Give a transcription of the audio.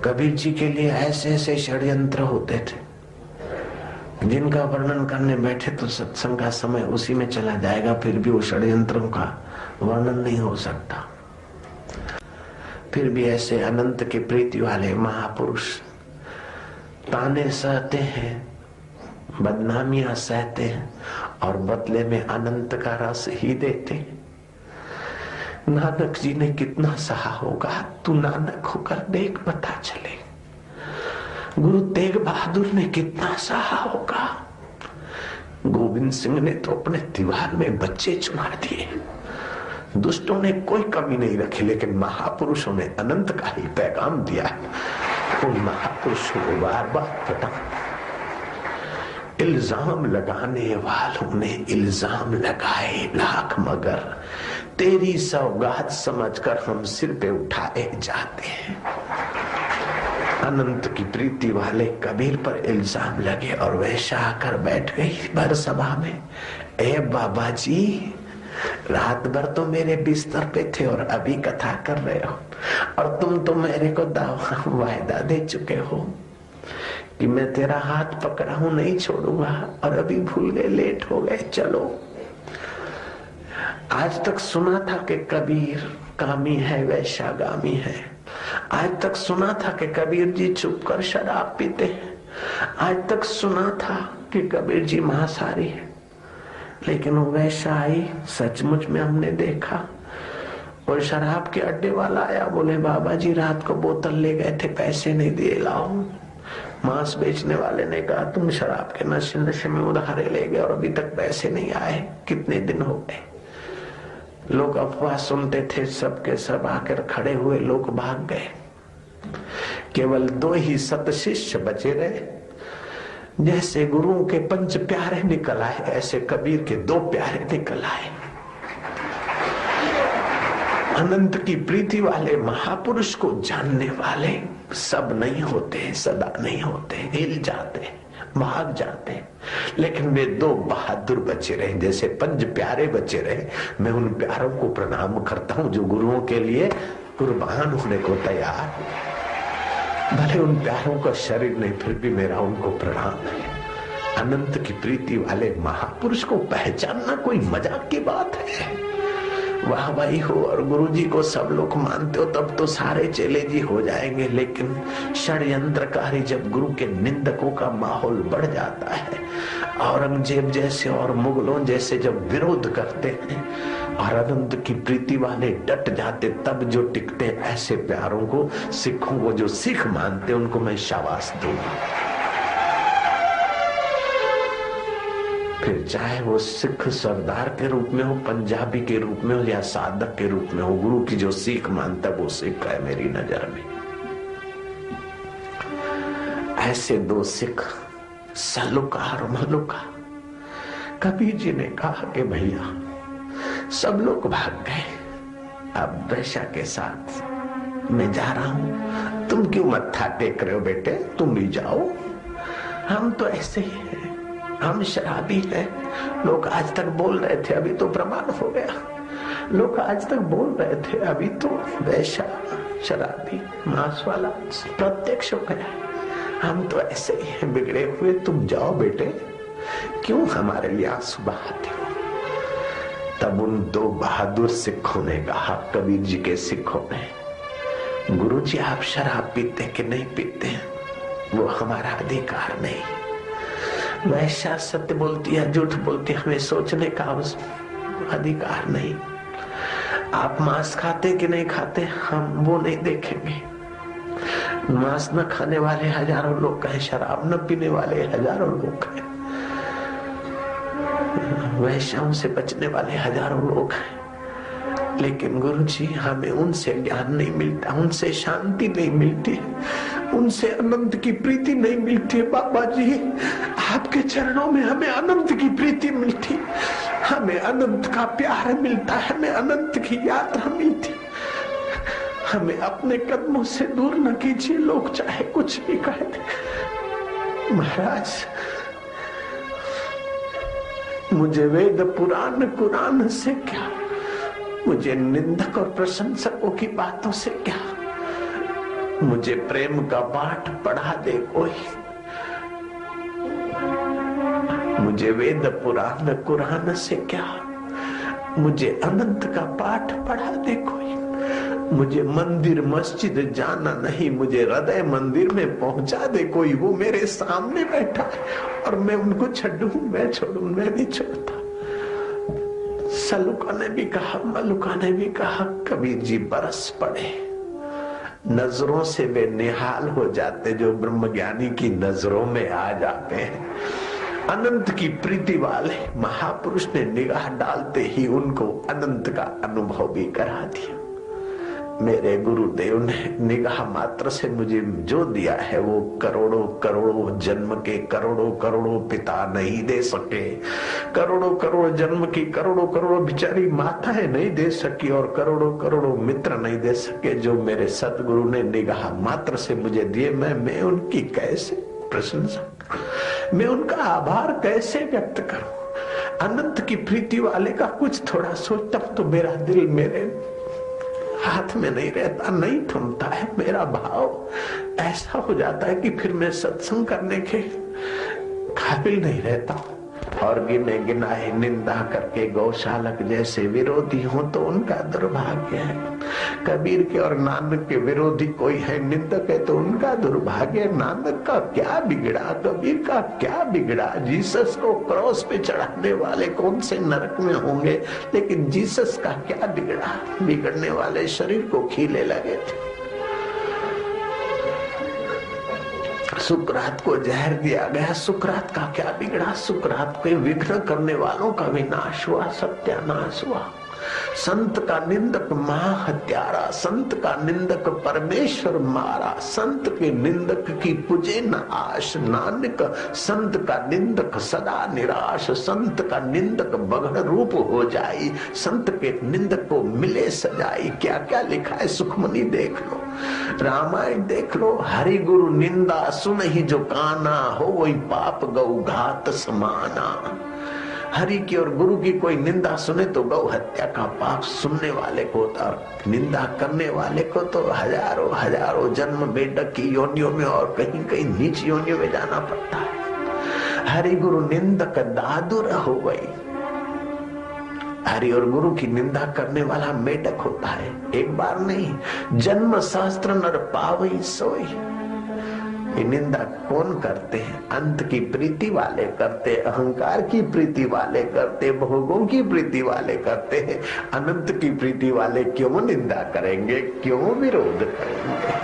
कबीर जी के लिए ऐसे ऐसे षड्यंत्र होते थे जिनका वर्णन करने बैठे तो सत्संग का समय उसी में चला जाएगा, फिर भी वो षड्यंत्रों का वर्णन नहीं हो सकता। फिर भी ऐसे अनंत की प्रीति वाले महापुरुष ताने सहते हैं, बदनामियां सहते हैं और बदले में अनंत का रस ही देते हैं। नानक जी ने कितना सहा होगा, तू नानक होकर देख पता चले। गुरु तेग बहादुर ने कितना सहा होगा। गोविंद सिंह ने तो अपने दीवार में बच्चे चुना दिए। दुष्टों ने कोई कमी नहीं रखी, लेकिन महापुरुषों ने अनंत का ही पैगाम दिया। उन महापुरुषों को बार बार पता। इल्जाम लगाने वालों ने इल्जाम लगाए लाख, मगर तेरी सौगात समझकर हम सिर पे उठाए जाते हैं। अनंत की प्रीति वाले कबीर पर इल्जाम लगे और वैशा आकर बैठ गई भर सभा में। ए बाबा जी, रात भर तो मेरे बिस्तर पे थे और अभी कथा कर रहे हो, और तुम तो मेरे को वायदा दे चुके हो कि मैं तेरा हाथ पकड़ा हूं, नहीं छोड़ूंगा, और अभी भूल गए, लेट हो गए। चलो, आज तक सुना था कि कबीर कामी है, वैशागामी है। आज तक सुना था कि कबीर जी चुप कर शराब पीते हैं। आज तक सुना था कि कबीर जी मांसाहारी है, लेकिन वो वैसा आई, सचमुच में हमने देखा। और शराब के अड्डे वाला आया, बोले बाबा जी रात को बोतल ले गए थे, पैसे नहीं दिए, लाओ। मांस बेचने वाले ने कहा तुम शराब के नशे में उधारे ले गए और अभी तक पैसे नहीं आए, कितने दिन हो गए। लोग अफवाह सुनते थे, सबके सब आकर खड़े हुए, लोग भाग गए। केवल 2 ही सत शिष्य बचे रहे। जैसे गुरुओं के 5 प्यारे निकल आए, ऐसे कबीर के 2 प्यारे निकल आए। अनंत की प्रीति वाले महापुरुष को जानने वाले सब नहीं होते, सदा नहीं होते, हिल जाते, भाग जाते, लेकिन वे 2 बहादुर बचे रहे। जैसे 5 प्यारे बचे रहे। मैं उन प्यारों को प्रणाम करता हूं जो गुरुओं के लिए कुर्बान होने को तैयार। भले उन प्यारों का शरीर नहीं, फिर भी मेरा उनको प्रणाम है। अनंत की प्रीति वाले महापुरुष को पहचानना कोई मजाक की बात है। वाह भाई हो और गुरुजी को सब लोग मानते हो, तब तो सारे चेले जी हो जाएंगे। लेकिन षड्यंत्रकारी जब गुरु के निंदकों का माहौल बढ़ जाता है, औरंगजेब जैसे और मुगलों जैसे जब विरोध करते हैं और अनंत की प्रीति वाले डट जाते, तब जो टिकते ऐसे प्यारों को, सिखों को जो सिख मानते, उनको मैं शाबाश दूंगा। फिर चाहे वो सिख सरदार के रूप में हो, पंजाबी के रूप में हो या साधक के रूप में हो, गुरु की जो सीख मानता वो सिख है मेरी नजर में। ऐसे 2 सिख, सलूका और मलूका। कबीर जी ने कहा कि भैया सब लोग भाग गए, अब वैशा के साथ मैं जा रहा हूं, तुम क्यों मत्था टेक रहे हो बेटे, तुम भी जाओ। हम तो ऐसे ही हैं, हम शराबी हैं। लोग आज तक बोल रहे थे, अभी तो प्रमाण हो गया। लोग आज तक बोल रहे थे, अभी तो वैशा, शराबी, मांस वाला प्रत्यक्ष हो गया। हम तो ऐसे ही हैं बिगड़े हुए, तुम जाओ बेटे, क्यों हमारे लिए आंसू बहाते हो। तब उन 2 बहादुर सिखों ने कहा, कबीर जी के सिखों ने, गुरु जी आप शराब पीते कि नहीं पीते, वो हमारा अधिकार नहीं। वैशा सत्य बोलती है, झूठ बोलती है, हमें सोचने का अधिकार नहीं। आप मांस खाते कि नहीं खाते, हम वो नहीं देखेंगे। मांस न खाने वाले हजारों लोग हैं, शराब न पीने वाले हजारों लोग हैं, वैश्याओं से बचने वाले हजारों लोग हैं। लेकिन गुरुजी हमें उनसे ज्ञान नहीं मिलता, उनसे शांति नहीं मिलती, उनसे अनंत की प्रीति नहीं मिलती है। बाबा जी आपके चरणों में हमें अनंत की प्रीति मिलती, हमें अनंत का प्यार मिलता है, हमें अनंत की यात्रा मिलती। हमें अपने कदमों से दूर न कीजिए, लोग चाहे कुछ भी कह दे। महाराज मुझे वेद पुराण कुरान से क्या, मुझे निंदक और प्रशंसकों की बातों से क्या, मुझे प्रेम का पाठ पढ़ा दे कोई, मुझे वेद पुराण कुरान से क्या, मुझे अनंत का पाठ पढ़ा दे कोई। मुझे मंदिर मस्जिद जाना नहीं, मुझे हृदय मंदिर में पहुंचा दे कोई। वो मेरे सामने बैठा है और मैं उनको छूं, मैं छोड़ू, मैं नहीं छोड़ता। सलूका ने भी कहा, मलुका ने भी कहा, कबीर जी बरस पड़े, नजरों से वे निहाल हो जाते जो ब्रह्मज्ञानी की नजरों में आ जाते हैं। अनंत की प्रीति वाले महापुरुष ने निगाह डालते ही उनको अनंत का अनुभव भी करा दिया। मेरे गुरुदेव ने निगाह मात्र से मुझे जो दिया है वो करोड़ों करोड़ों जन्म के करोड़ों करोड़ों पिता नहीं दे सके, करोड़ों करोड़ जन्म की करोड़ों करोड़ों बेचारी माताएं नहीं दे सकी, और करोड़ों करोड़ों मित्र नहीं दे सके जो मेरे सतगुरु ने निगाह मात्र से मुझे दिए। मैं उनकी कैसे प्रशंसा, मैं उनका आभार कैसे व्यक्त करूं। अनंत की प्रीति वाले का कुछ थोड़ा सोचता तो मेरा दिल मेरे हाथ में नहीं रहता, नहीं थमता है। मेरा भाव ऐसा हो जाता है कि फिर मैं सत्संग करने के काबिल नहीं रहता। और गिने गिनाए निंदा करके गौशालक जैसे विरोधी हो तो उनका दुर्भाग्य है। कबीर के और नानक के विरोधी कोई है, निंदक है तो उनका दुर्भाग्य। नानक का क्या बिगड़ा, कबीर का क्या बिगड़ा? जीसस को क्रॉस पे चढ़ाने वाले कौन से नरक में होंगे, लेकिन जीसस का क्या बिगड़ा? बिगड़ने वाले शरीर को खीले लगे थे। सुकरात को जहर दिया गया, सुकरात का क्या बिगड़ा? सुकरात के विघ्न करने वालों का विनाश हुआ, सत्यानाश हुआ। संत का निंदक महाहत्यारा, संत का निंदक परमेश्वर मारा, संत के निंदक की पूजे न आश। नानक संत का निंदक सदा निराश, संत का निंदक बगड़ रूप हो जाई, संत के निंदक को मिले सजाई। क्या क्या लिखा है सुखमनी देख लो, रामायण देख लो। हरि गुरु निंदा सुन ही जो काना, हो वही पाप गौ घात समाना। हरि की और गुरु की कोई निंदा सुने तो गौ हत्या का पाप सुनने वाले को, और निंदा करने वाले को तो हजारों हजारों जन्म बेडक की योनियों में और कहीं कहीं नीच योनियों में जाना पड़ता है। हरि गुरु निंदक दादुर हो गई। हरि और गुरु की निंदा करने वाला मेढक होता है। एक बार नहीं, जन्म सहस्त्र नर पावई सोई। ये निंदा कौन करते हैं? अंत की प्रीति वाले करते, अहंकार की प्रीति वाले करते, भोगों की प्रीति वाले करते हैं। अनंत की प्रीति वाले क्यों निंदा करेंगे, क्यों विरोध करेंगे?